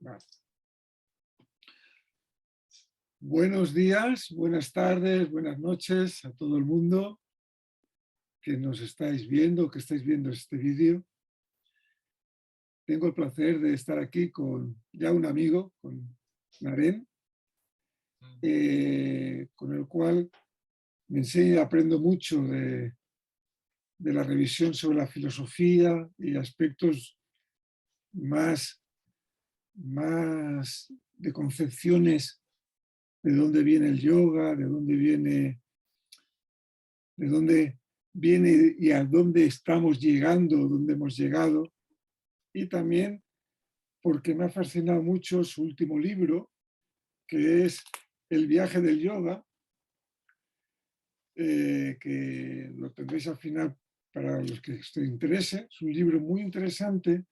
Vale. Buenos días, buenas tardes, buenas noches a todo el mundo que nos estáis viendo, que estáis viendo este vídeo. Tengo el placer de estar aquí con ya un amigo, con Naren, con el cual me enseño y aprendo mucho de la revisión sobre la filosofía y aspectos más de concepciones de dónde viene el yoga, de dónde viene y a dónde estamos llegando, dónde hemos llegado, y también porque me ha fascinado mucho su último libro, que es El viaje del yoga, que lo tendréis al final para los que os interese. Es un libro muy interesante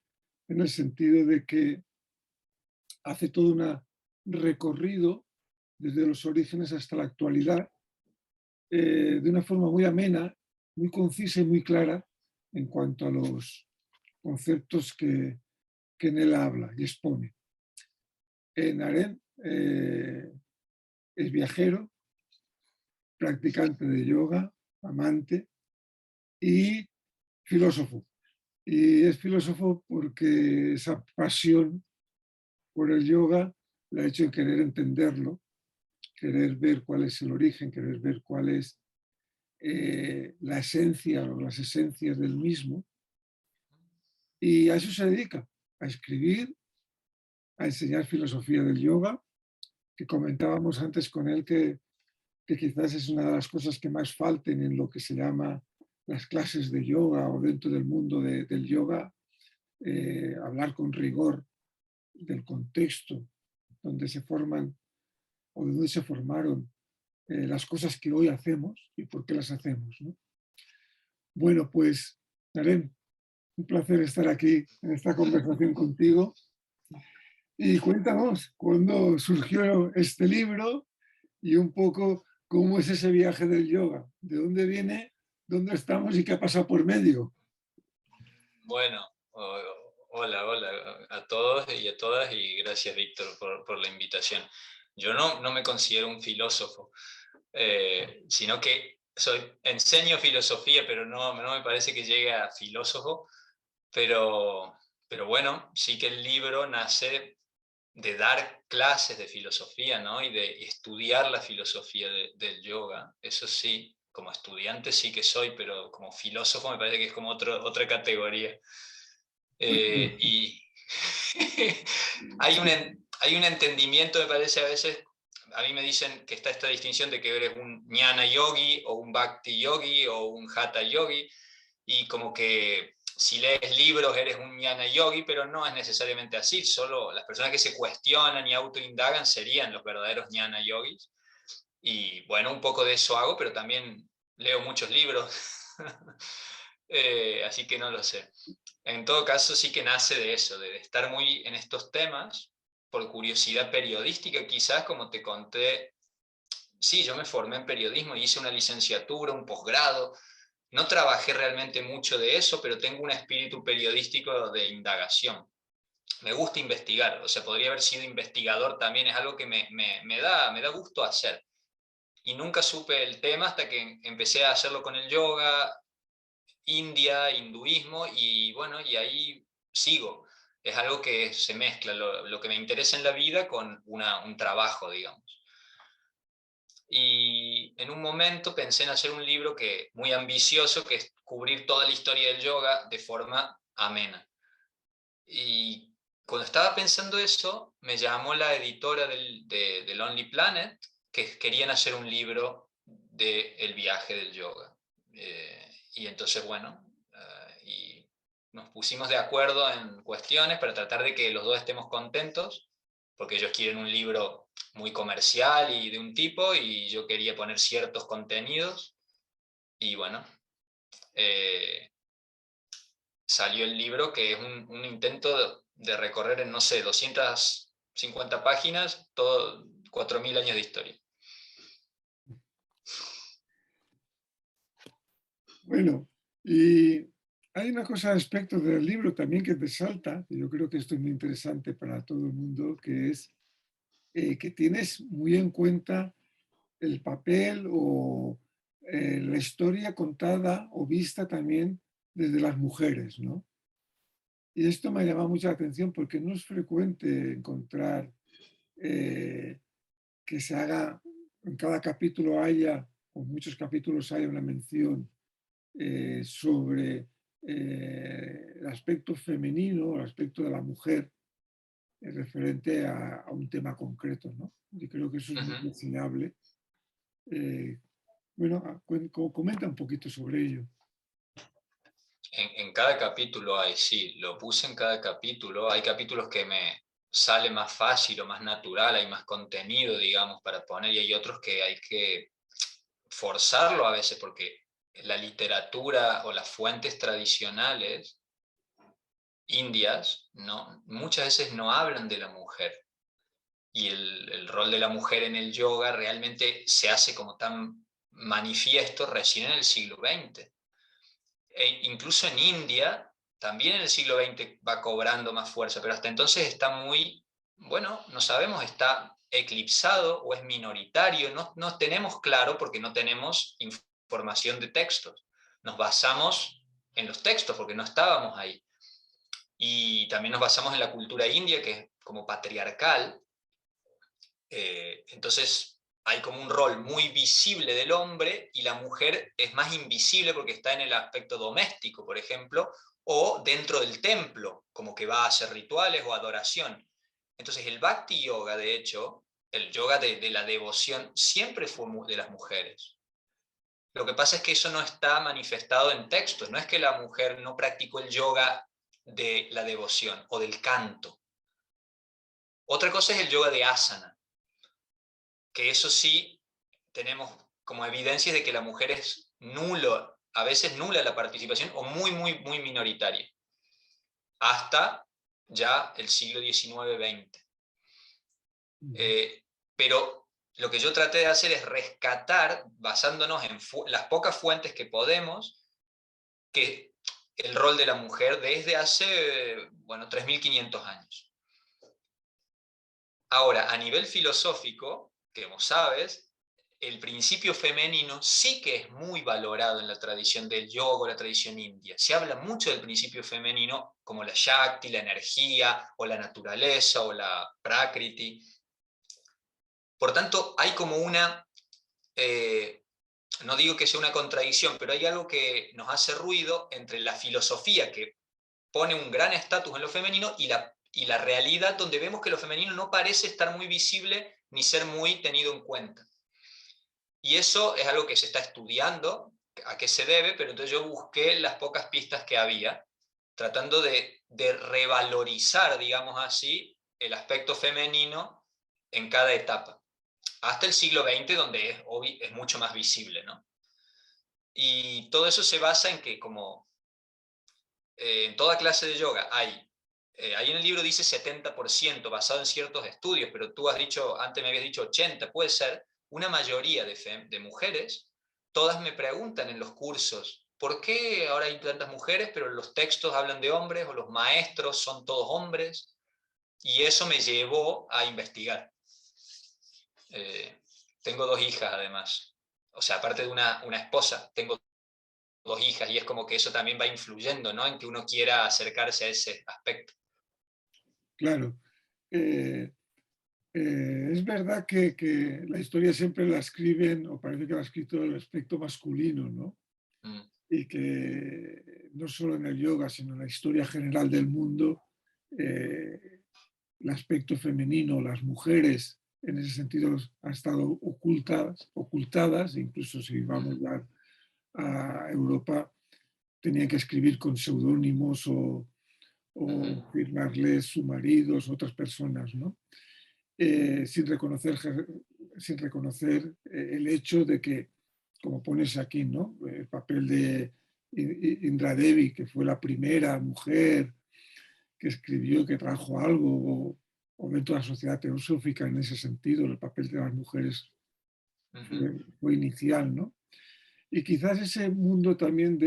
en el sentido de que hace todo un recorrido desde los orígenes hasta la actualidad, de una forma muy amena, muy concisa y muy clara en cuanto a los conceptos que en él habla y expone. Naren es viajero, practicante de yoga, amante y filósofo. Y es filósofo porque esa pasión por el yoga le ha hecho querer entenderlo, querer ver cuál es el origen, querer ver cuál es la esencia o las esencias del mismo. Y a eso se dedica, a escribir, a enseñar filosofía del yoga, que comentábamos antes con él que quizás es una de las cosas que más falten en lo que se llama las clases de yoga o dentro del mundo del yoga, hablar con rigor del contexto donde se forman o de donde se formaron las cosas que hoy hacemos y por qué las hacemos, ¿no? Bueno, pues, Naren, un placer estar aquí en esta conversación contigo. Y cuéntanos, ¿cuándo surgió este libro y un poco cómo es ese viaje del yoga? ¿De dónde viene? ¿Dónde estamos y qué ha pasado por medio? Bueno, hola a todos y a todas, y gracias, Víctor, por la invitación. Yo no me considero un filósofo, sino que enseño filosofía, pero no me parece que llegue a filósofo, pero, pero bueno, sí que el libro nace de dar clases de filosofía, ¿no? Y de estudiar la filosofía del yoga. Eso sí, como estudiante sí que soy, pero como filósofo me parece que es como otra categoría. Y hay un entendimiento, me parece, a veces. A mí me dicen que está esta distinción de que eres un jnana yogi o un bhakti yogi o un hatha yogi, y como que si lees libros eres un jnana yogi, pero no es necesariamente así. Solo las personas que se cuestionan y autoindagan serían los verdaderos jnana yogis. Y bueno, un poco de eso hago, pero también leo muchos libros. Así que no lo sé. En todo caso, sí que nace de eso, de estar muy en estos temas, por curiosidad periodística quizás, como te conté. Sí, yo me formé en periodismo y hice una licenciatura, un posgrado. No trabajé realmente mucho de eso, pero tengo un espíritu periodístico de indagación. Me gusta investigar, o sea, podría haber sido investigador también, es algo que me da gusto hacer. Y nunca supe el tema hasta que empecé a hacerlo con el yoga, India, hinduismo, y bueno, y ahí sigo. Es algo que se mezcla, lo que me interesa en la vida con un trabajo, digamos. Y en un momento pensé en hacer un libro muy ambicioso, que es cubrir toda la historia del yoga de forma amena. Y cuando estaba pensando eso, me llamó la editora de Lonely Planet, que querían hacer un libro del viaje del yoga. Y entonces, bueno, y nos pusimos de acuerdo en cuestiones para tratar de que los dos estemos contentos, porque ellos quieren un libro muy comercial y de un tipo, y yo quería poner ciertos contenidos. Y bueno, eh, salió el libro, que es un intento de recorrer en, no sé, 250 páginas, todo 4.000 años de historia. Bueno, y Hay una cosa aspecto del libro también que te salta, que yo creo que esto es muy interesante para todo el mundo, que es que tienes muy en cuenta el papel o la historia contada o vista también desde las mujeres, ¿no? Y esto me ha llamado mucha atención porque no es frecuente encontrar eh, que se haga, en cada capítulo haya, o muchos capítulos haya una mención sobre el aspecto femenino, el aspecto de la mujer referente a un tema concreto, ¿no? Y creo que eso es muy Ujú. reseñable. Eh, bueno, comenta un poquito sobre ello. En cada capítulo hay, sí, lo puse en cada capítulo. Hay capítulos que me sale más fácil o más natural, hay más contenido, digamos, para poner, y hay otros que hay que forzarlo a veces porque la literatura o las fuentes tradicionales indias no, muchas veces no hablan de la mujer. Y el rol de la mujer en el yoga realmente se hace como tan manifiesto recién en el siglo XX. Incluso en India, también en el siglo XX va cobrando más fuerza, pero hasta entonces está muy, bueno, no sabemos, está eclipsado o es minoritario, no tenemos claro porque no tenemos información de textos. Nos basamos en los textos porque no estábamos ahí. Y también nos basamos en la cultura india, que es como patriarcal. Entonces hay como un rol muy visible del hombre y la mujer es más invisible porque está en el aspecto doméstico, por ejemplo, o dentro del templo, como que va a hacer rituales o adoración. Entonces el bhakti yoga, de hecho, el yoga de la devoción, siempre fue de las mujeres. Lo que pasa es que eso no está manifestado en textos, no es que la mujer no practicó el yoga de la devoción o del canto. Otra cosa es el yoga de asana, que eso sí tenemos como evidencias de que la mujer es nulo, a veces nula la participación o muy, muy, muy minoritaria, hasta ya el siglo XIX-XX. Pero lo que yo traté de hacer es rescatar, basándonos en las pocas fuentes que podemos, que el rol de la mujer desde hace, bueno, 3.500 años. Ahora, a nivel filosófico, que como sabes, el principio femenino sí que es muy valorado en la tradición del yoga, la tradición india. Se habla mucho del principio femenino como la Shakti, la energía, o la naturaleza, o la Prakriti. Por tanto, hay como una, no digo que sea una contradicción, pero hay algo que nos hace ruido entre la filosofía que pone un gran estatus en lo femenino y la realidad donde vemos que lo femenino no parece estar muy visible ni ser muy tenido en cuenta. Y eso es algo que se está estudiando, a qué se debe, pero entonces yo busqué las pocas pistas que había, tratando de revalorizar, digamos así, el aspecto femenino en cada etapa. Hasta el siglo XX, donde es mucho más visible, ¿no? Y todo eso se basa en que, como en toda clase de yoga ahí en el libro dice 70% basado en ciertos estudios, pero tú has dicho, antes me habías dicho 80, puede ser, una mayoría de mujeres, todas me preguntan en los cursos, ¿por qué ahora hay tantas mujeres, pero los textos hablan de hombres o los maestros son todos hombres? Y eso me llevó a investigar. Eh, Tengo dos hijas además, o sea, aparte de una esposa, tengo dos hijas y es como que eso también va influyendo, ¿no? En que uno quiera acercarse a ese aspecto. Claro. Eh, es verdad que la historia siempre la escriben, o parece que la ha escrito el aspecto masculino, ¿no? Mm, Y que no solo en el yoga, sino en la historia general del mundo, eh, el aspecto femenino, las mujeres en ese sentido han estado ocultadas, incluso si vamos ujú, a Europa, tenían que escribir con seudónimos ujú, o firmarles su maridos, otras personas, ¿no? Sin reconocer, sin reconocer el hecho de que, como pones aquí, ¿no? El papel de Indra Devi, que fue la primera mujer que escribió, que trajo algo, o dentro de la sociedad teosófica en ese sentido, el papel de las mujeres ujú, fue inicial, ¿no? Y quizás ese mundo también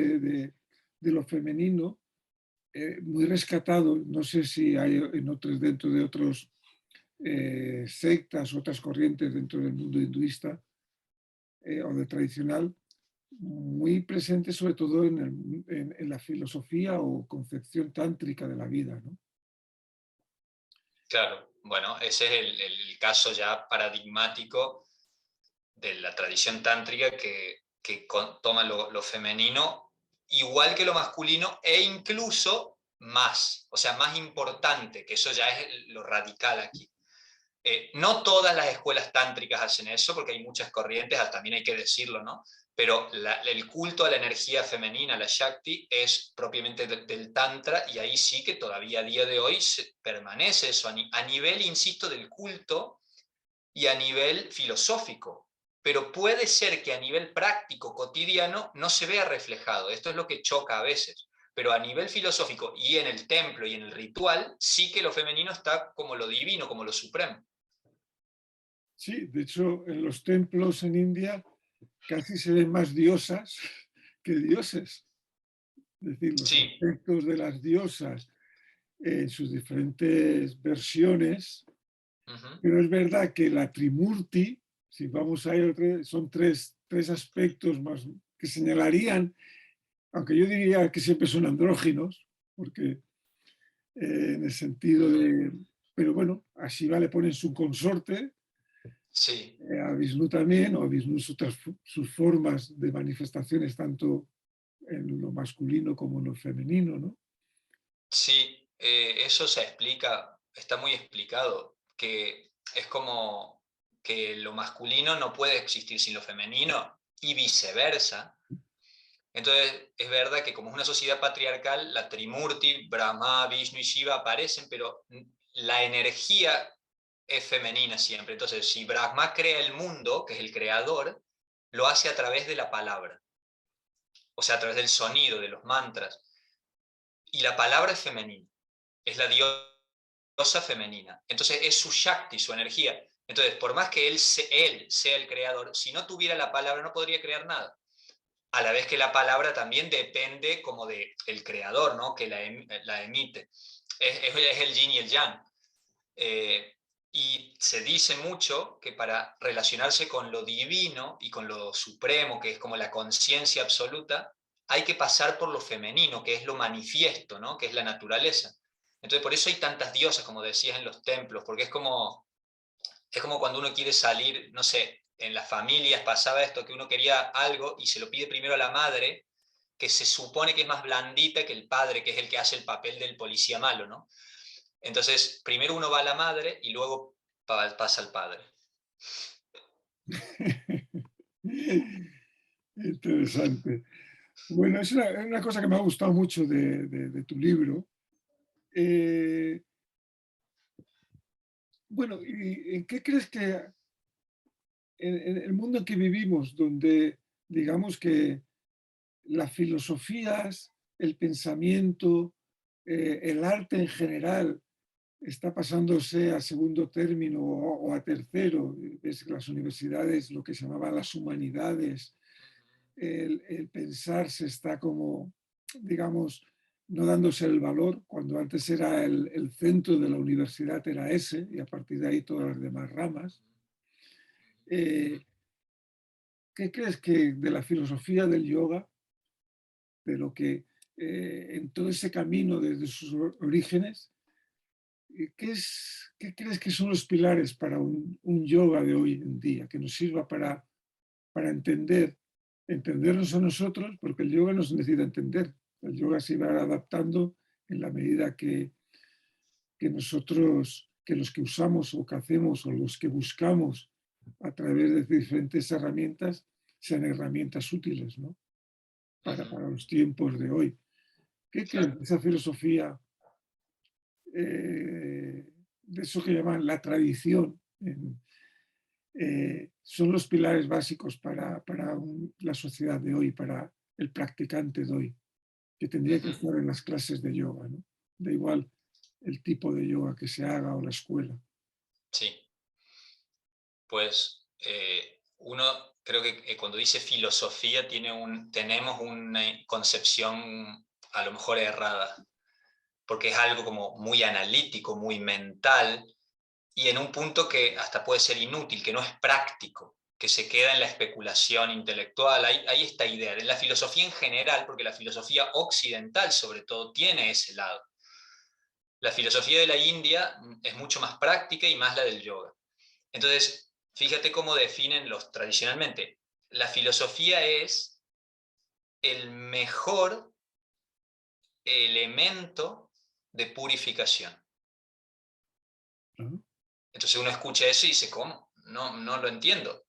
de lo femenino, muy rescatado, no sé si hay dentro de otros sectas, otras corrientes dentro del mundo hinduista o de tradicional, muy presente sobre todo en la filosofía o concepción tántrica de la vida, ¿no? Claro, bueno, ese es el caso ya paradigmático de la tradición tántrica que toma lo femenino igual que lo masculino e incluso más, o sea, más importante, que eso ya es lo radical aquí. No todas las escuelas tántricas hacen eso, porque hay muchas corrientes, también hay que decirlo, ¿no? Pero el culto a la energía femenina, la Shakti, es propiamente del Tantra, y ahí sí que todavía a día de hoy permanece eso, a nivel, insisto, del culto y a nivel filosófico. Pero puede ser que a nivel práctico, cotidiano, no se vea reflejado. Esto es lo que choca a veces. Pero a nivel filosófico y en el templo y en el ritual, sí que lo femenino está como lo divino, como lo supremo. Sí, de hecho, en los templos en India casi se ven más diosas que dioses. Es decir, los Sí, aspectos de las diosas en sus diferentes versiones, uh-huh. pero es verdad que la Trimurti, si vamos a ir, son tres aspectos más que señalarían, aunque yo diría que siempre son andróginos, porque en el sentido Uh-huh. de, pero bueno, a Shiva le ponen su consorte, Sí, a Vishnu también, o a Vishnu sus formas de manifestaciones, tanto en lo masculino como en lo femenino, ¿no? sí, eso se explica, está muy explicado, que es como que lo masculino no puede existir sin lo femenino y viceversa. Entonces, es verdad que como es una sociedad patriarcal, la Trimurti, Brahma, Vishnu y Shiva aparecen, pero la energía es femenina siempre. Entonces, si Brahma crea el mundo, que es el creador, lo hace a través de la palabra, o sea, a través del sonido, de los mantras. Y la palabra es femenina, es la diosa femenina. Entonces, es su Shakti, su energía. Entonces, por más que él sea el creador, si no tuviera la palabra no podría crear nada. A la vez que la palabra también depende como de el creador, ¿no? Que la emite. Es el yin y el yang. Y se dice mucho que para relacionarse con lo divino y con lo supremo, que es como la conciencia absoluta, hay que pasar por lo femenino, que es lo manifiesto, ¿no? Que es la naturaleza. Entonces, por eso hay tantas diosas, como decías, en los templos, porque es como cuando uno quiere salir, no sé, en las familias pasaba esto, que uno quería algo y se lo pide primero a la madre, que se supone que es más blandita que el padre, que es el que hace el papel del policía malo, ¿no? Entonces, primero uno va a la madre y luego pasa al padre. Interesante. Bueno, es una cosa que me ha gustado mucho de tu libro. Eh, bueno, ¿y en qué crees que en el mundo en que vivimos, donde digamos que las filosofías, el pensamiento, el arte en general está pasándose a segundo término o a tercero? Es las universidades, lo que se llamaban las humanidades, el pensar se está como, digamos, no dándose el valor, cuando antes era el centro de la universidad era ese, y a partir de ahí todas las demás ramas. Eh, ¿Qué crees que de la filosofía del yoga, de lo que en todo ese camino desde sus orígenes, qué crees que son los pilares para un yoga de hoy en día, que nos sirva para entendernos a nosotros, porque el yoga nos necesita entender. El yoga se va adaptando en la medida que nosotros, que los que usamos o que hacemos o los que buscamos a través de diferentes herramientas sean herramientas útiles, ¿no? Para los tiempos de hoy. ¿Qué crees Claro. de esa filosofía, de eso que llaman la tradición? Son los pilares básicos para la sociedad de hoy, para el practicante de hoy, que tendría que estar en las clases de yoga, ¿no? Da igual el tipo de yoga que se haga o la escuela. Sí, pues uno creo que cuando dice filosofía tenemos una concepción a lo mejor errada, porque es algo como muy analítico, muy mental, y en un punto que hasta puede ser inútil, que no es práctico, que se queda en la especulación intelectual. Hay esta idea, en la filosofía en general, porque la filosofía occidental sobre todo tiene ese lado. La filosofía de la India es mucho más práctica y más la del yoga. Entonces, fíjate cómo definen los tradicionalmente. La filosofía es el mejor elemento de purificación. Claro. Entonces uno escucha eso y dice, ¿cómo? No lo entiendo.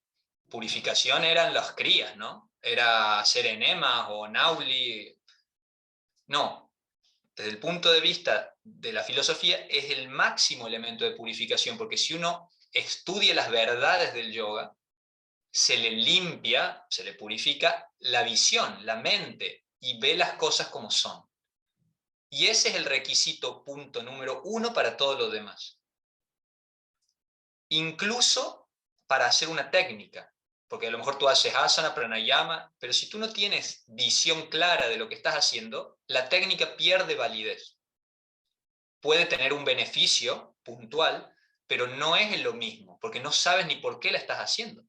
Purificación eran las crías, ¿no? Era hacer enemas o nauli. No, desde el punto de vista de la filosofía es el máximo elemento de purificación, porque si uno estudia las verdades del yoga, se le limpia, se le purifica la visión, la mente, y ve las cosas como son. Y ese es el requisito punto número 1 para todo lo demás. Incluso para hacer una técnica, porque a lo mejor tú haces asana, pranayama, pero si tú no tienes visión clara de lo que estás haciendo, la técnica pierde validez. Puede tener un beneficio puntual, pero no es lo mismo, porque no sabes ni por qué la estás haciendo.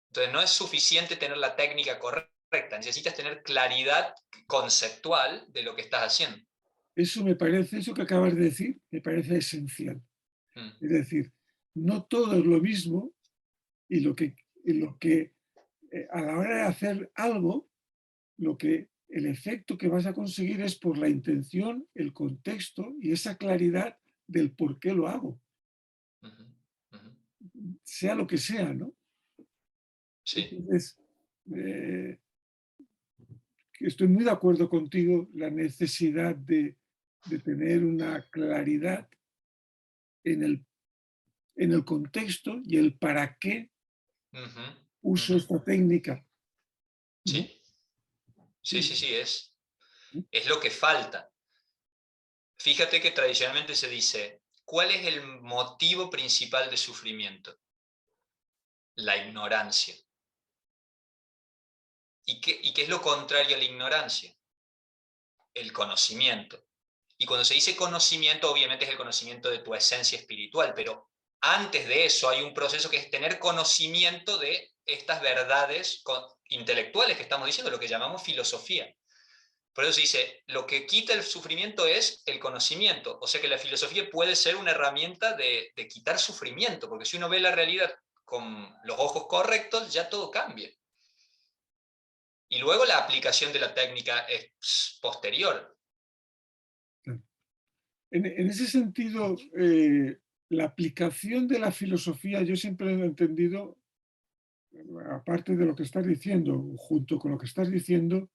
Entonces no es suficiente tener la técnica correcta, necesitas tener claridad conceptual de lo que estás haciendo. Eso me parece, eso que acabas de decir, me parece esencial. Es decir, no todo es lo mismo y lo que a la hora de hacer algo, el efecto que vas a conseguir es por la intención, el contexto y esa claridad del por qué lo hago, sea lo que sea, ¿no? Sí. Entonces, estoy muy de acuerdo contigo, la necesidad de tener una claridad en en el contexto y el para qué uso esta técnica, ¿no? Sí, sí, sí, sí, es lo que falta. Fíjate que tradicionalmente se dice, ¿cuál es el motivo principal de sufrimiento? La ignorancia. ¿Y qué es lo contrario a la ignorancia? El conocimiento. Y cuando se dice conocimiento, obviamente es el conocimiento de tu esencia espiritual, pero antes de eso hay un proceso que es tener conocimiento de estas verdades intelectuales que estamos diciendo, lo que llamamos filosofía. Por eso se dice, lo que quita el sufrimiento es el conocimiento. O sea que la filosofía puede ser una herramienta de quitar sufrimiento, porque si uno ve la realidad con los ojos correctos, ya todo cambia. Y luego la aplicación de la técnica es posterior. En ese sentido, la aplicación de la filosofía, yo siempre he entendido, aparte de lo que estás diciendo, junto con lo que estás diciendo,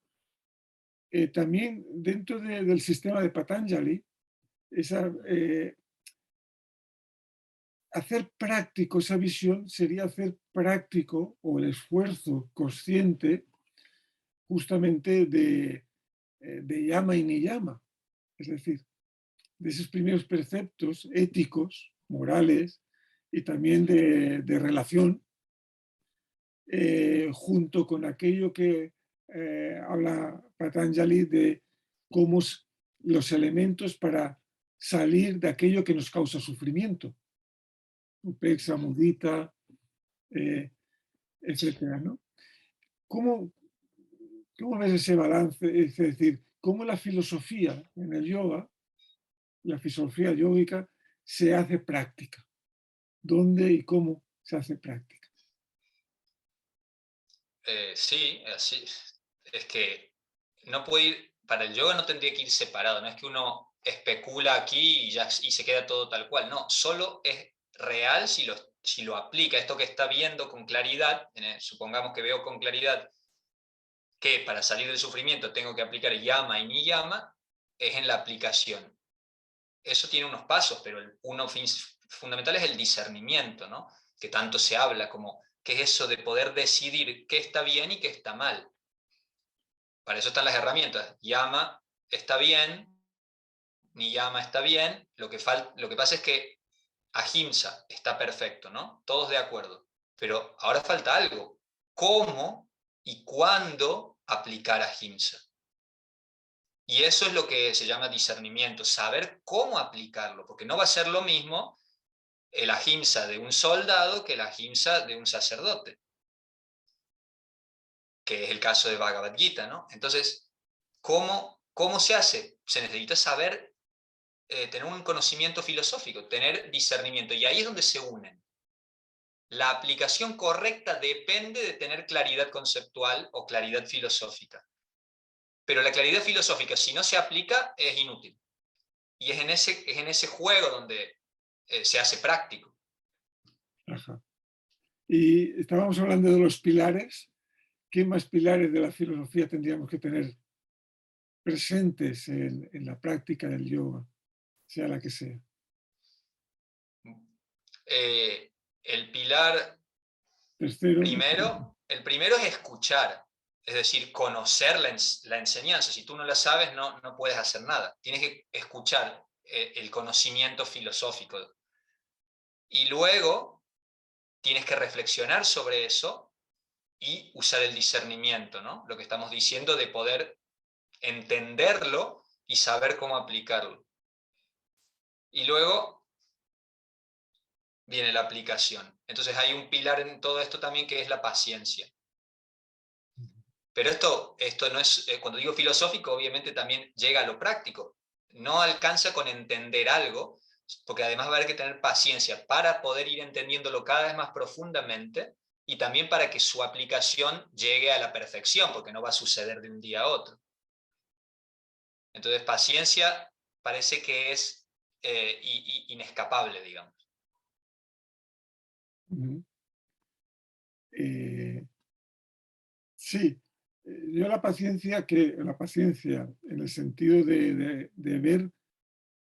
también dentro del sistema de Patanjali, esa, hacer práctico esa visión sería hacer práctico o el esfuerzo consciente justamente de llama y niyama, es decir, de esos primeros preceptos éticos, morales y también de relación, junto con aquello que habla Patanjali de cómo los elementos para salir de aquello que nos causa sufrimiento, upexa, mudita, etcétera, ¿no? ¿Cómo, ¿Cómo ves ese balance? Es decir, cómo la filosofía en el yoga, la filosofía yógica, se hace práctica. ¿Dónde y cómo se hace práctica? Sí, así. Es que no puede ir, para el yoga no tendría que ir separado, no es que uno especula aquí y se queda todo tal cual, no, solo es real si lo aplica, esto que está viendo con claridad, supongamos que veo con claridad que para salir del sufrimiento tengo que aplicar yama y niyama, es en la aplicación. Eso tiene unos pasos, pero uno fundamental es el discernimiento, ¿no? Que tanto se habla como qué es eso de poder decidir qué está bien y qué está mal. Para eso están las herramientas. Yama está bien, niyama está bien, lo que pasa es que ahimsa está perfecto, ¿no? Todos de acuerdo. Pero ahora falta algo. ¿Cómo y cuándo aplicar ahimsa? Y eso es lo que se llama discernimiento, saber cómo aplicarlo, porque no va a ser lo mismo el ahimsa de un soldado que el ahimsa de un sacerdote, que es el caso de Bhagavad Gita, ¿no? Entonces, ¿cómo se hace? Se necesita saber, tener un conocimiento filosófico, tener discernimiento, y ahí es donde se unen. La aplicación correcta depende de tener claridad conceptual o claridad filosófica. Pero la claridad filosófica, si no se aplica, es inútil. Y es en ese juego donde se hace práctico. Ajá. Y estábamos hablando de los pilares. ¿Qué más pilares de la filosofía tendríamos que tener presentes en la práctica del yoga, sea la que sea? El pilar Tercero, el primero es escuchar, es decir, conocer la enseñanza. Si tú no la sabes, no puedes hacer nada. Tienes que escuchar el conocimiento filosófico. Y luego tienes que reflexionar sobre eso y usar el discernimiento, ¿no? Lo que estamos diciendo de poder entenderlo y saber cómo aplicarlo. Y luego viene la aplicación. Entonces hay un pilar en todo esto también que es la paciencia. Pero esto no es, cuando digo filosófico, obviamente también llega a lo práctico. No alcanza con entender algo, porque además va a haber que tener paciencia para poder ir entendiéndolo cada vez más profundamente y también para que su aplicación llegue a la perfección, porque no va a suceder de un día a otro. Entonces, paciencia parece que es inescapable, digamos. eh, sí, yo la paciencia en el sentido de ver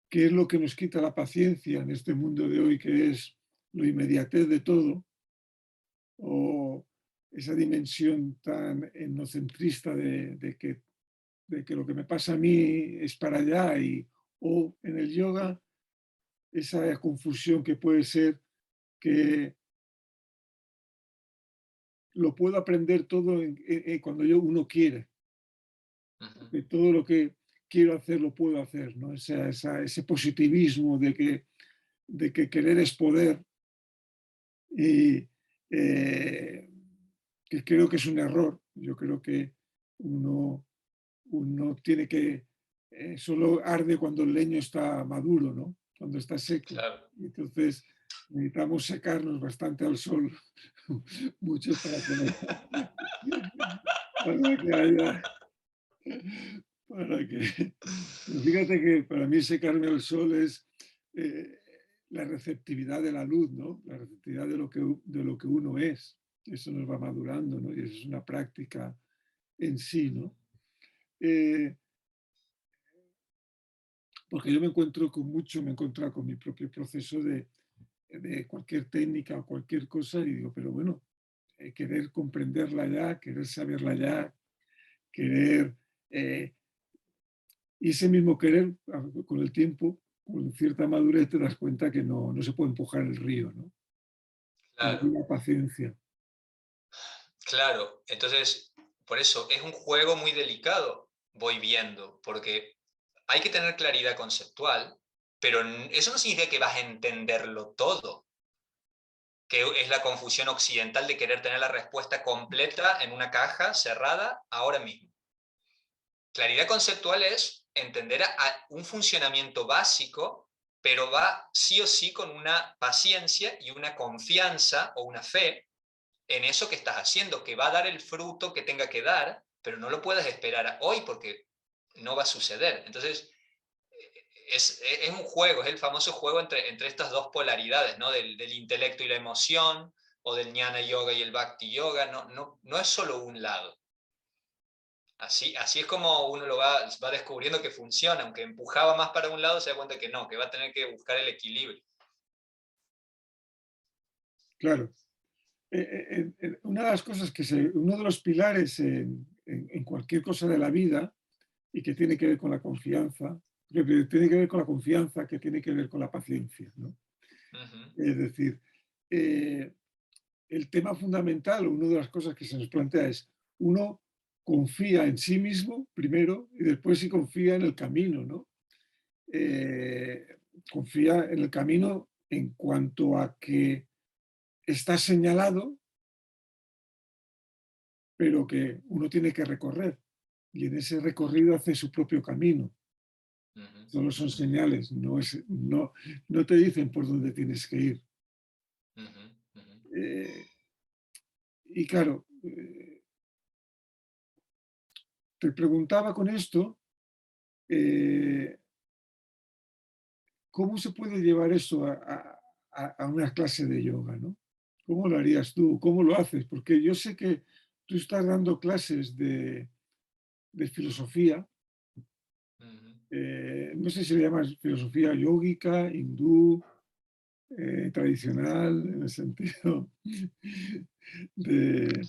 qué es lo que nos quita la paciencia en este mundo de hoy, que es lo inmediatez de todo, o esa dimensión tan etnocentrista de que lo que me pasa a mí es para allá, o en el yoga, esa confusión que puede ser que lo puedo aprender todo cuando uno quiere, que todo lo que quiero hacer lo puedo hacer, ¿no? Ese positivismo de que querer es poder, y que creo que es un error. Yo creo que uno tiene que, solo arde cuando el leño está maduro, ¿no? Cuando está seco. Claro. Entonces necesitamos secarnos bastante al sol, mucho para que haya, para que, pero fíjate que para mí secarme al sol es eh, la receptividad de la luz, ¿no? La receptividad de lo que uno es. Eso nos va madurando, ¿no? Y eso es una práctica en sí, ¿no? Eh, porque yo me encuentro con mucho, me he encontrado con mi propio proceso de cualquier técnica o cualquier cosa y digo, pero bueno, querer comprenderla ya, querer saberla ya, querer, eh, y ese mismo querer con el tiempo, con cierta madurez, te das cuenta que no se puede empujar el río, ¿no? Y Claro, la paciencia. claro. Entonces, por eso es un juego muy delicado, voy viendo, porque hay que tener claridad conceptual, pero eso no significa que vas a entenderlo todo, que es la confusión occidental de querer tener la respuesta completa en una caja cerrada ahora mismo. Claridad conceptual es entender un funcionamiento básico, pero va sí o sí con una paciencia y una confianza o una fe en eso que estás haciendo, que va a dar el fruto que tenga que dar, pero no lo puedes esperar hoy porque no va a suceder. Entonces, es un juego, es el famoso juego entre estas dos polaridades, ¿no? Del intelecto y la emoción, o del jnana yoga y el bhakti yoga, no es solo un lado. Así es como uno va descubriendo que funciona, aunque empujaba más para un lado, se da cuenta que no, que va a tener que buscar el equilibrio. Claro. Una de las cosas uno de los pilares en cualquier cosa de la vida y que tiene que ver con la confianza, que tiene que ver con la confianza, que tiene que ver con la paciencia, ¿no? Es decir, el tema fundamental, una de las cosas que se nos plantea es, uno, confía en sí mismo primero y después si confía en el camino, ¿no? Eh, confía en el camino en cuanto a que está señalado, pero que uno tiene que recorrer. Y en ese recorrido hace su propio camino. ujú, Solo son ujú, señales, no te dicen por dónde tienes que ir. ujú, ujú. Eh, y claro, te preguntaba con esto, eh, ¿cómo se puede llevar eso a una clase de yoga, ¿no? ¿Cómo lo harías tú? ¿Cómo lo haces? Porque yo sé que tú estás dando clases de filosofía, Ujú. no sé si le llamas filosofía yógica, hindú, tradicional, en el sentido de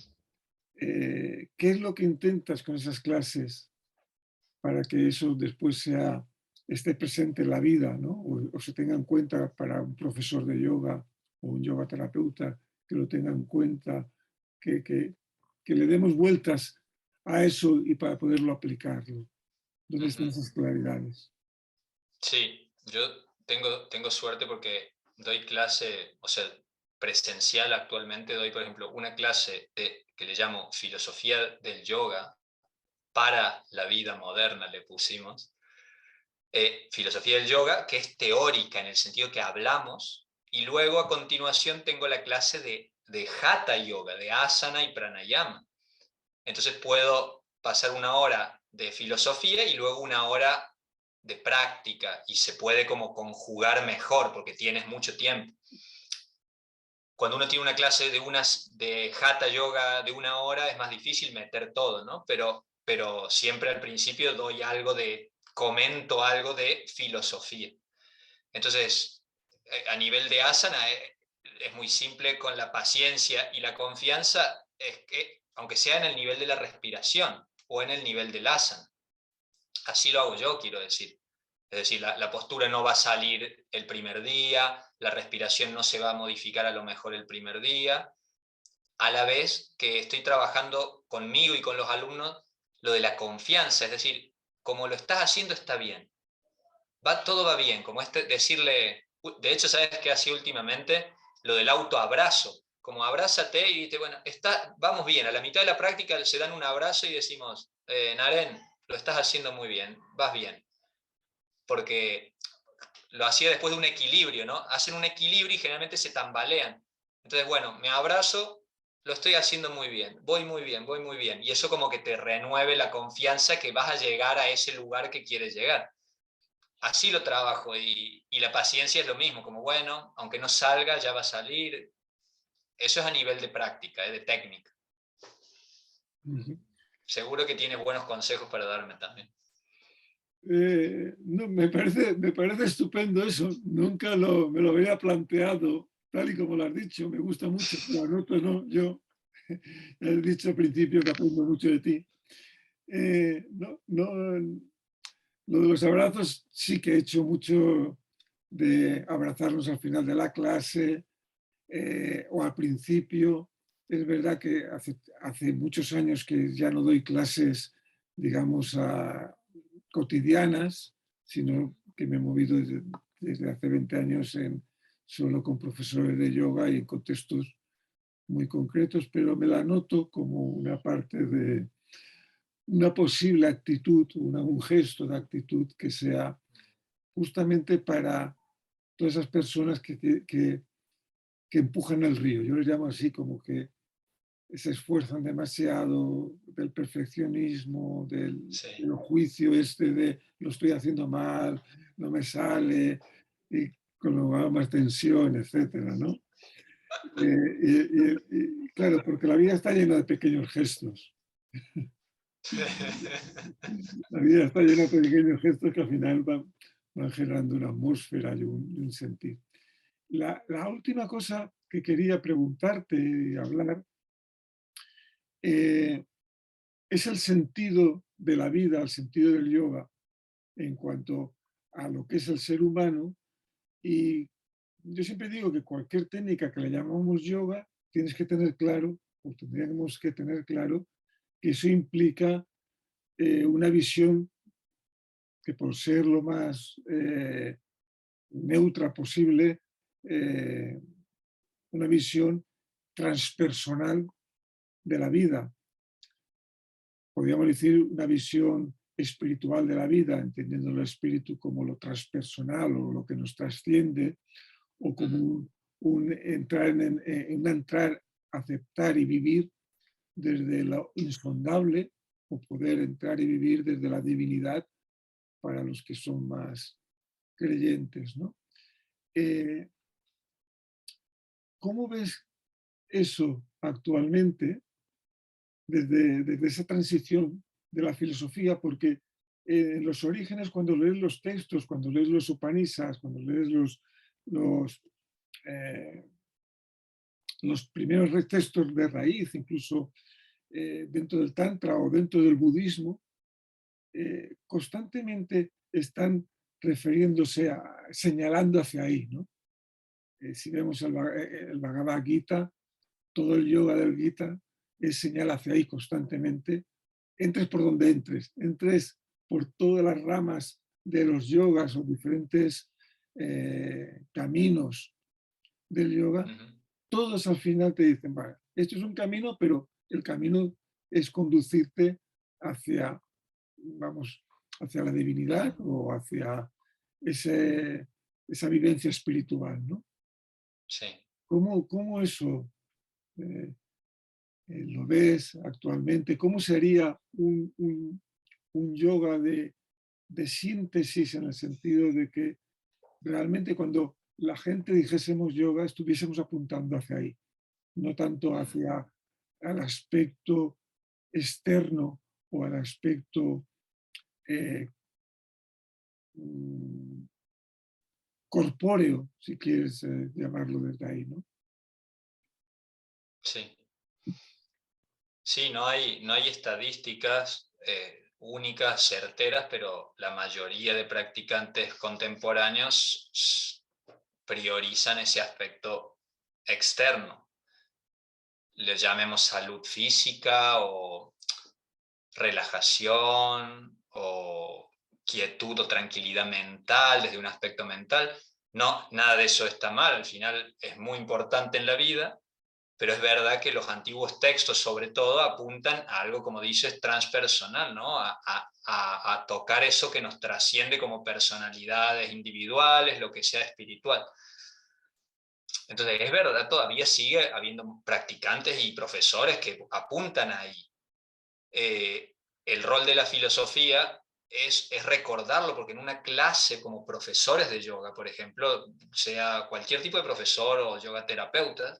qué es lo que intentas con esas clases para que eso después esté presente en la vida, ¿no? O se tenga en cuenta para un profesor de yoga o un yoga terapeuta, que lo tenga en cuenta, que, que, que le demos vueltas a eso y para poderlo aplicarlo. ¿Dónde Ujú. están esas claridades? Sí, yo tengo suerte porque doy clase, o sea, presencial actualmente doy, por ejemplo, una clase que le llamo filosofía del yoga para la vida moderna, le pusimos. Filosofía del yoga, que es teórica en el sentido que hablamos, y luego a continuación tengo la clase de Hatha Yoga, de asana y pranayama. Entonces puedo pasar una hora de filosofía y luego una hora de práctica y se puede como conjugar mejor porque tienes mucho tiempo. Cuando uno tiene una clase de Hatha Yoga de una hora es más difícil meter todo, ¿no? Pero siempre al principio comento algo de filosofía. Entonces, a nivel de asana es muy simple con la paciencia y la confianza, es que, aunque sea en el nivel de la respiración o en el nivel del asana, así lo hago yo, quiero decir. Es decir, la postura no va a salir el primer día, la respiración no se va a modificar a lo mejor el primer día, a la vez que estoy trabajando conmigo y con los alumnos lo de la confianza, es decir, como lo estás haciendo está bien, todo va bien, como decirle, de hecho, ¿sabes qué hacía últimamente? Lo del autoabrazo, como abrázate y dice, bueno, vamos bien, a la mitad de la práctica se dan un abrazo y decimos, Naren, lo estás haciendo muy bien, vas bien, porque lo hacía después de un equilibrio, ¿no? Hacen un equilibrio y generalmente se tambalean. Entonces, bueno, me abrazo, lo estoy haciendo muy bien, voy muy bien, voy muy bien. Y eso como que te renueve la confianza que vas a llegar a ese lugar que quieres llegar. Así lo trabajo y la paciencia es lo mismo, como bueno, aunque no salga, ya va a salir. Eso es a nivel de práctica, de técnica. Ujú. Seguro que tienes buenos consejos para darme también. No, me parece estupendo eso. Nunca me lo había planteado tal y como lo has dicho. Me gusta mucho, pero anoto no. Yo he dicho al principio que aprendo mucho de ti. Lo de los abrazos sí que he hecho mucho de abrazarnos al final de la clase o al principio. Es verdad que hace muchos años que ya no doy clases, digamos, cotidianas, sino que me he movido desde hace 20 años solo con profesores de yoga y en contextos muy concretos, pero me la noto como una parte de una posible actitud, un gesto de actitud que sea justamente para todas esas personas que empujan el río. Yo les llamo así, como que se esfuerzan demasiado del perfeccionismo, Sí. del juicio este de lo estoy haciendo mal, no me sale, y con lo hago más tensión, etcétera, ¿no? Claro, porque la vida está llena de pequeños gestos. La vida está llena de pequeños gestos que al final van generando una atmósfera y un sentir. La última cosa que quería preguntarte y hablar eh, es el sentido de la vida, el sentido del yoga en cuanto a lo que es el ser humano. Y yo siempre digo que cualquier técnica que le llamamos yoga, tienes que tener claro, o tendríamos que tener claro, que eso implica una visión que, por ser lo más neutra posible, una visión transpersonal de la vida. Podríamos decir una visión espiritual de la vida, entendiendo el espíritu como lo transpersonal o lo que nos trasciende, o como entrar, aceptar y vivir desde lo insondable, o poder entrar y vivir desde la divinidad para los que son más creyentes, ¿no? ¿Cómo ves eso actualmente desde esa transición de la filosofía? Porque en los orígenes, cuando lees los textos, cuando lees los Upanishads, cuando lees los, eh, los primeros textos de raíz, incluso dentro del Tantra o dentro del budismo, constantemente están refiriéndose señalando hacia ahí, ¿no? Si vemos el Bhagavad Gita, todo el yoga del Gita es señal hacia ahí constantemente. Entres por donde entres por todas las ramas de los yogas o diferentes caminos del yoga, todos al final te dicen, vale, esto es un camino, pero el camino es conducirte hacia, vamos, hacia la divinidad o hacia esa vivencia espiritual, ¿no? Sí. ¿Cómo eso lo ves actualmente? ¿Cómo sería un yoga de síntesis, en el sentido de que realmente cuando la gente dijésemos yoga estuviésemos apuntando hacia ahí, no tanto hacia el aspecto externo o al aspecto eh, mm, corpóreo, si quieres llamarlo desde ahí, ¿no? Sí. Sí, no hay estadísticas únicas, certeras, pero la mayoría de practicantes contemporáneos priorizan ese aspecto externo. Le llamemos salud física o relajación o quietud o tranquilidad mental desde un aspecto mental. No, nada de eso está mal, al final es muy importante en la vida, pero es verdad que los antiguos textos sobre todo apuntan a algo, como dices, transpersonal, ¿no? A tocar eso que nos trasciende como personalidades individuales, lo que sea espiritual. Entonces, es verdad, todavía sigue habiendo practicantes y profesores que apuntan ahí. El rol de la filosofía es recordarlo, porque en una clase como profesores de yoga, por ejemplo, sea cualquier tipo de profesor o yoga terapeuta,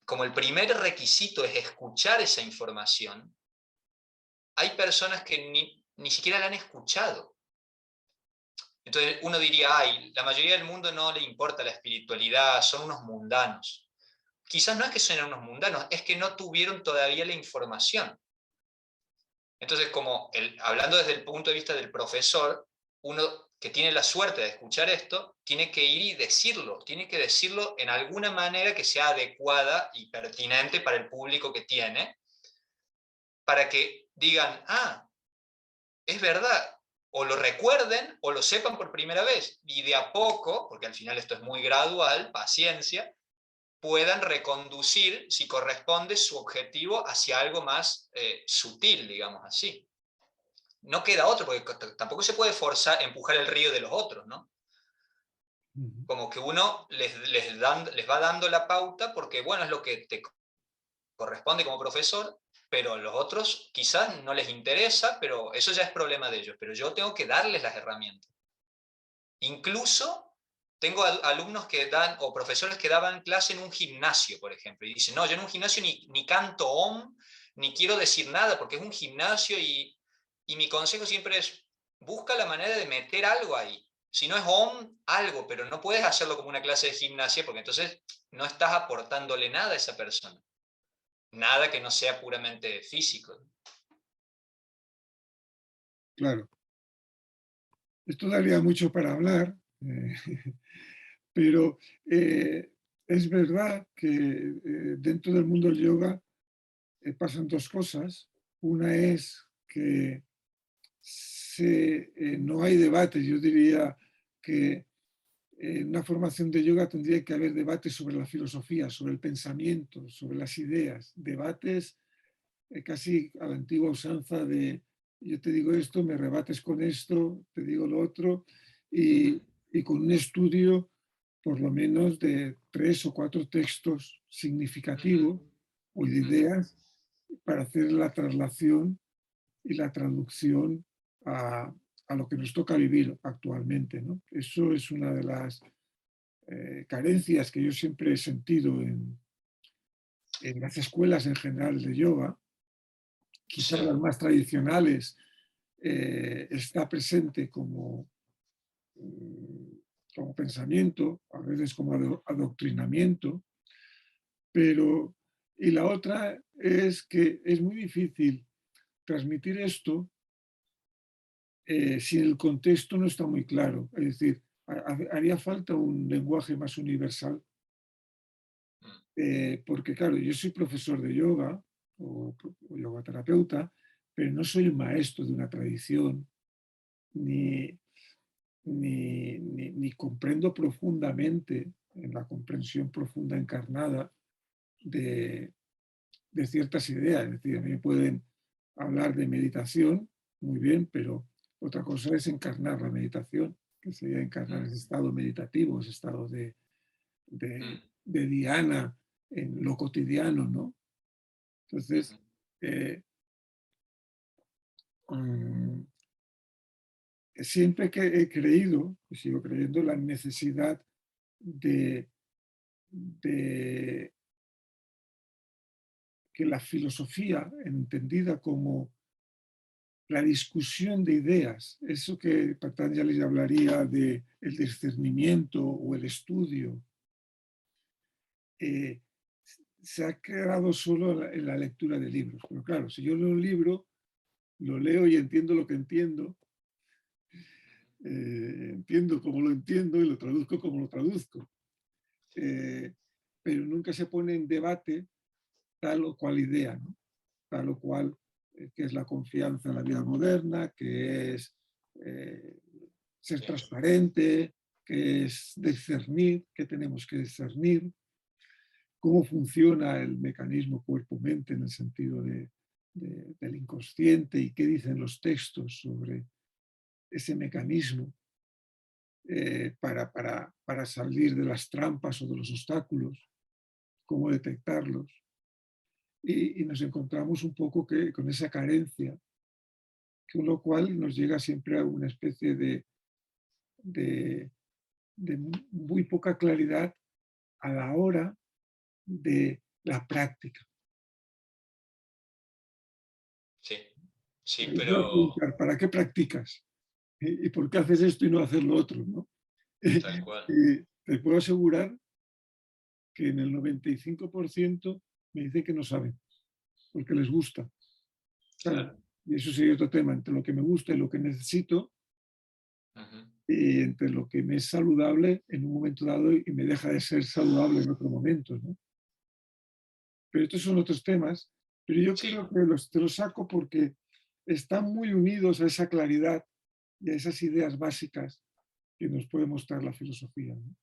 como el primer requisito es escuchar esa información, hay personas que ni siquiera la han escuchado. Entonces uno diría, ay, la mayoría del mundo no le importa la espiritualidad, son unos mundanos. Quizás no es que sean unos mundanos, es que no tuvieron todavía la información. Entonces, hablando desde el punto de vista del profesor, uno que tiene la suerte de escuchar esto, tiene que ir y decirlo, tiene que decirlo en alguna manera que sea adecuada y pertinente para el público que tiene, para que digan, es verdad, o lo recuerden o lo sepan por primera vez, y de a poco, porque al final esto es muy gradual, paciencia, puedan reconducir, si corresponde, su objetivo hacia algo más sutil, digamos así. No queda otro, porque tampoco se puede forzar, empujar el río de los otros, ¿no? Como que uno les va dando la pauta porque, bueno, es lo que te corresponde como profesor, pero a los otros quizás no les interesa, pero eso ya es problema de ellos, pero yo tengo que darles las herramientas. Incluso tengo alumnos que dan, o profesores que daban clase en un gimnasio, por ejemplo, y dicen, no, yo en un gimnasio ni canto OM, ni quiero decir nada, porque es un gimnasio y mi consejo siempre es, busca la manera de meter algo ahí. Si no es OM, algo, pero no puedes hacerlo como una clase de gimnasia, porque entonces no estás aportándole nada a esa persona. Nada que no sea puramente físico. Claro. Esto daría mucho para hablar, pero es verdad que dentro del mundo del yoga pasan dos cosas. Una es que no hay debate. Yo diría que en una formación de yoga tendría que haber debates sobre la filosofía, sobre el pensamiento, sobre las ideas, debates casi a la antigua usanza de yo te digo esto, me rebates con esto, te digo lo otro, y, y con un estudio por lo menos de 3 o 4 textos significativos o de ideas para hacer la traslación y la traducción a lo que nos toca vivir actualmente, ¿no? Eso es una de las carencias que yo siempre he sentido en las escuelas en general de yoga, quizás Sí, las más tradicionales, está presente como, como pensamiento, a veces como adoctrinamiento, pero y la otra es que es muy difícil transmitir esto si el contexto no está muy claro. Es decir, haría falta un lenguaje más universal, porque claro, yo soy profesor de yoga o yoga terapeuta, pero no soy un maestro de una tradición, ni, ni comprendo profundamente, en la comprensión profunda encarnada de, de ciertas ideas. Es decir, a mí me pueden hablar de meditación, muy bien, pero otra cosa es encarnar la meditación, que sería encarnar ese estado meditativo, ese estado de diana en lo cotidiano, ¿no? Entonces, eh, um, siempre que he creído, y sigo creyendo, la necesidad de, de que la filosofía, entendida como la discusión de ideas, eso que Patanjali hablaría de el discernimiento o el estudio, eh, se ha quedado solo en la lectura de libros. Pero claro, si yo leo un libro, lo leo y entiendo lo que entiendo, entiendo como lo entiendo y lo traduzco como lo traduzco. Eh, pero nunca se pone en debate tal o cual idea, ¿no? Tal o cual, que es la confianza en la vida moderna, que es eh, ser sí, transparente, que es discernir, que tenemos que discernir, cómo funciona el mecanismo cuerpo-mente en el sentido del inconsciente y qué dicen los textos sobre ese mecanismo para salir de las trampas o de los obstáculos, cómo detectarlos. Y nos encontramos un poco que, con esa carencia, con lo cual nos llega siempre a una especie de, de muy poca claridad a la hora de la práctica. sí, sí, Yo te voy a pero preguntar, ¿para qué practicas? ¿Y por qué haces esto y no haces lo otro? ¿No? tal cual. Y te puedo asegurar que en el 95% me dice que no saben, porque les gusta. Claro, Claro. y eso sería otro tema, entre lo que me gusta y lo que necesito, Ujú. y entre lo que me es saludable en un momento dado y me deja de ser saludable en otro momento, ¿no? Pero estos son otros temas, pero yo Sí, creo que te los saco porque están muy unidos a esa claridad y a esas ideas básicas que nos puede mostrar la filosofía, ¿no?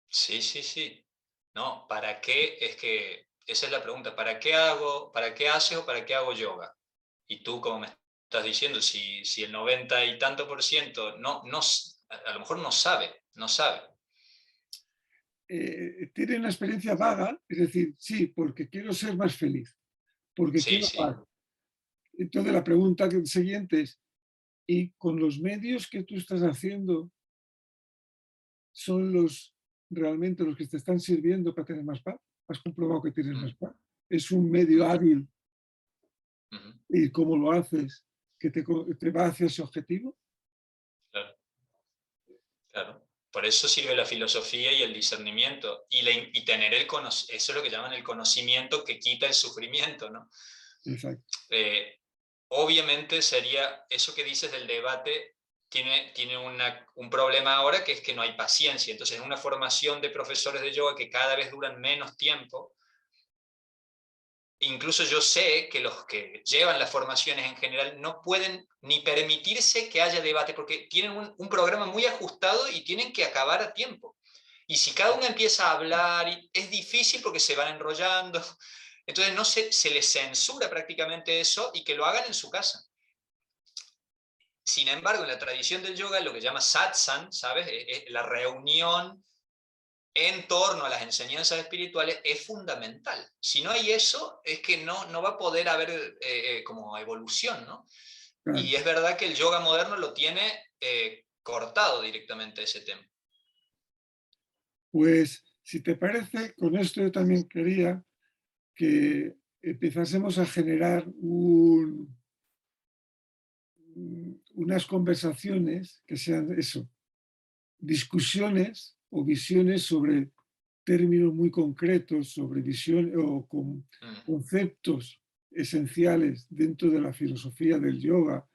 sí, sí, sí. No, ¿para qué? Es que esa es la pregunta. ¿Para qué hago, para qué haces o para qué hago yoga? Y tú, como me estás diciendo, si el 90 y tanto por ciento a lo mejor no sabe, no sabe. Tienen una experiencia vaga, es decir, sí, porque quiero ser más feliz, porque Sí, quiero sí. paz. Entonces la pregunta siguiente es, ¿y con los medios que tú estás haciendo son los realmente los que te están sirviendo para tener más paz? ¿Has comprobado que tienes Mm, más paz? ¿Es un medio mm, hábil ujú, y cómo lo haces que te va hacia ese objetivo? claro, claro. Por eso sirve la filosofía y el discernimiento y tener eso es lo que llaman el conocimiento que quita el sufrimiento, ¿no? Exacto. Eh, Obviamente sería, eso que dices del debate, tiene un problema ahora que es que no hay paciencia. Entonces, en una formación de profesores de yoga que cada vez duran menos tiempo, incluso yo sé que los que llevan las formaciones en general no pueden ni permitirse que haya debate, porque tienen un programa muy ajustado y tienen que acabar a tiempo. Y si cada uno empieza a hablar, es difícil porque se van enrollando. Entonces no se les censura prácticamente eso y que lo hagan en su casa. Sin embargo, en la tradición del yoga, lo que llama satsang, ¿sabes? La reunión en torno a las enseñanzas espirituales es fundamental. Si no hay eso, es que no va a poder haber como evolución, ¿no? Claro. Y es verdad que el yoga moderno lo tiene cortado directamente ese tema. Pues, si te parece, con esto yo también quería que empezásemos a generar unas conversaciones que sean eso, discusiones o visiones sobre términos muy concretos, sobre visión o conceptos esenciales dentro de la filosofía del yoga,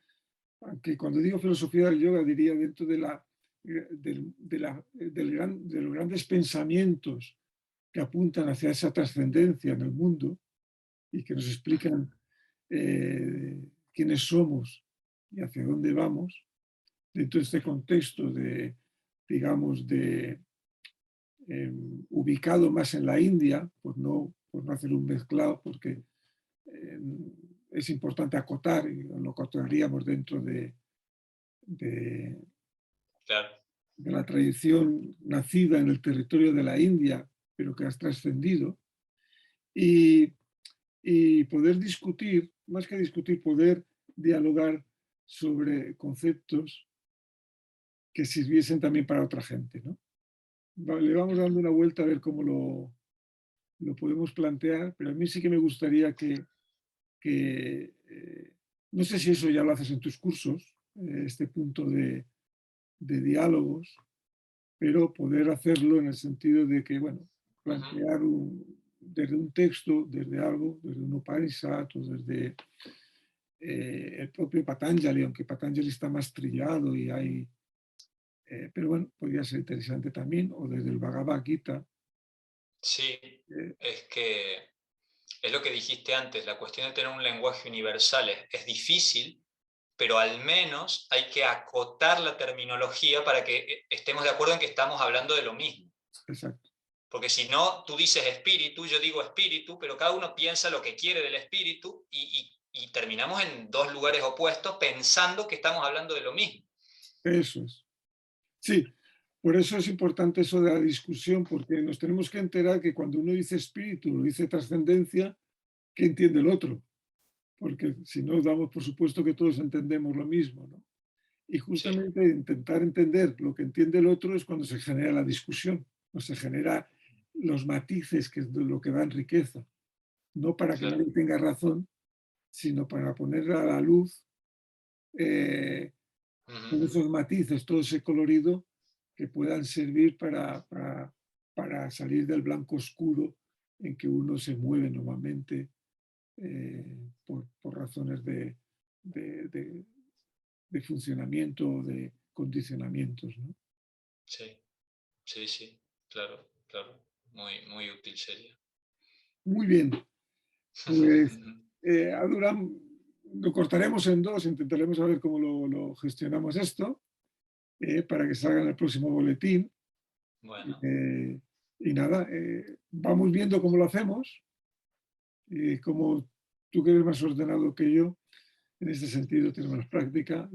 aunque cuando digo filosofía del yoga diría dentro de de los grandes pensamientos que apuntan hacia esa trascendencia en el mundo y que nos explican quiénes somos y hacia dónde vamos, dentro de este contexto de, digamos, ubicado más en la India, por no hacer un mezclado, porque eh, es importante acotar, y lo acotaríamos dentro de, Claro. de la tradición nacida en el territorio de la India, pero que has trascendido, y, y poder discutir, más que discutir, poder dialogar sobre conceptos que sirviesen también para otra gente, ¿no? Le vamos dando una vuelta a ver cómo lo podemos plantear, pero a mí sí que me gustaría que no sé si eso ya lo haces en tus cursos, este punto de diálogos, pero poder hacerlo en el sentido de que, bueno, plantear desde un texto, desde algo, desde un Upanishad o desde el propio Patanjali, aunque Patanjali está más trillado y hay, pero bueno, podría ser interesante también, o desde el Bhagavad Gita. Sí, eh, es que es lo que dijiste antes, la cuestión de tener un lenguaje universal es difícil, pero al menos hay que acotar la terminología para que estemos de acuerdo en que estamos hablando de lo mismo. exacto. Porque si no, tú dices espíritu, yo digo espíritu, pero cada uno piensa lo que quiere del espíritu y terminamos en dos lugares opuestos pensando que estamos hablando de lo mismo. Eso es. Sí, por eso es importante eso de la discusión, porque nos tenemos que enterar que cuando uno dice espíritu, lo dice trascendencia, ¿qué entiende el otro? Porque si no, damos por supuesto que todos entendemos lo mismo, ¿no? Y Sí, justamente intentar entender lo que entiende el otro es cuando se genera la discusión, o se genera los matices, que es lo que dan riqueza, no para que claro. nadie tenga razón, sino para poner a la luz eh, todos esos matices, todo ese colorido que puedan servir para salir del blanco oscuro en que uno se mueve normalmente por razones de, de- de funcionamiento o de condicionamientos, ¿no? Sí, sí, sí, claro, claro. Muy, muy útil sería. Muy bien, pues Adulam, lo cortaremos en dos, intentaremos saber cómo lo gestionamos esto para que salga en el próximo boletín. Bueno, Eh, y nada, vamos viendo cómo lo hacemos. Como tú que eres más ordenado que yo, en este sentido tienes más práctica,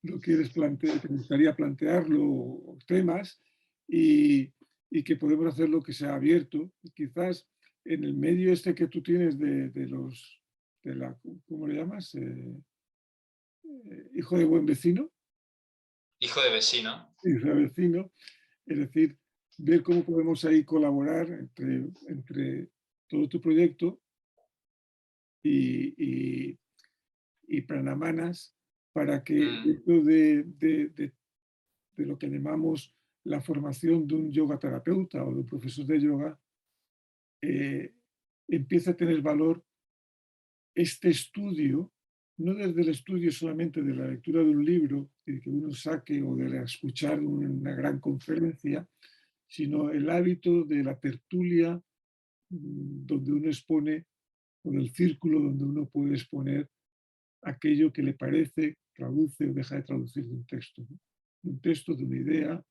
lo quieres plantear, te gustaría plantearlo, temas, y, y que podemos hacer lo que sea abierto. Quizás en el medio este que tú tienes de la, ¿cómo le llamas? Hijo de buen vecino, hijo de vecino. hijo de vecino, es decir, ver cómo podemos ahí colaborar entre todo tu proyecto y, y Pranamanas para que Mm, dentro de lo que llamamos la formación de un yoga terapeuta o de un profesor de yoga, eh, empiece a tener valor este estudio, no desde el estudio solamente de la lectura de un libro que uno saque o de escuchar una gran conferencia, sino el hábito de la tertulia donde uno expone, o del círculo donde uno puede exponer aquello que le parece, traduce o deja de traducir de un texto, ¿no? De un texto, de una idea,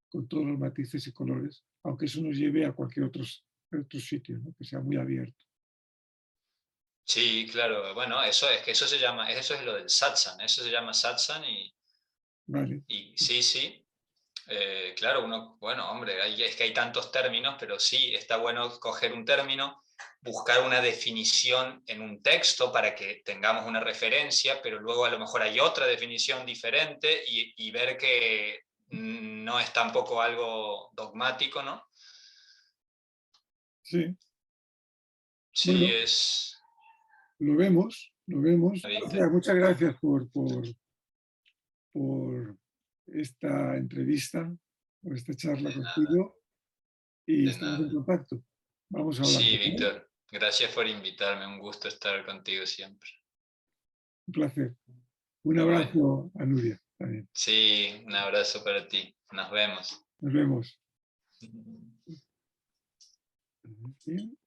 con todos los matices y colores, aunque eso nos lleve a cualquier otro sitio, ¿no? Que sea muy abierto. Sí, claro. Bueno, eso es que eso se llama, eso es lo del satsang, eso se llama satsang Vale, y sí, sí. Claro, uno, bueno, hombre, es que hay tantos términos, pero sí, está bueno coger un término, buscar una definición en un texto para que tengamos una referencia, pero luego a lo mejor hay otra definición diferente y ver que no es tampoco algo dogmático, ¿no? sí. Sí, Bueno, es... lo vemos, lo vemos. Víctor, Muchas gracias por esta entrevista, por esta charla de nada, contigo y de estamos en nada. contacto. Vamos hablando, Sí, ¿vale? Víctor, gracias por invitarme, un gusto estar contigo siempre. Un placer. Un Bueno, abrazo a Nuria también. sí, un abrazo para ti, nos vemos. Nos vemos. Bien.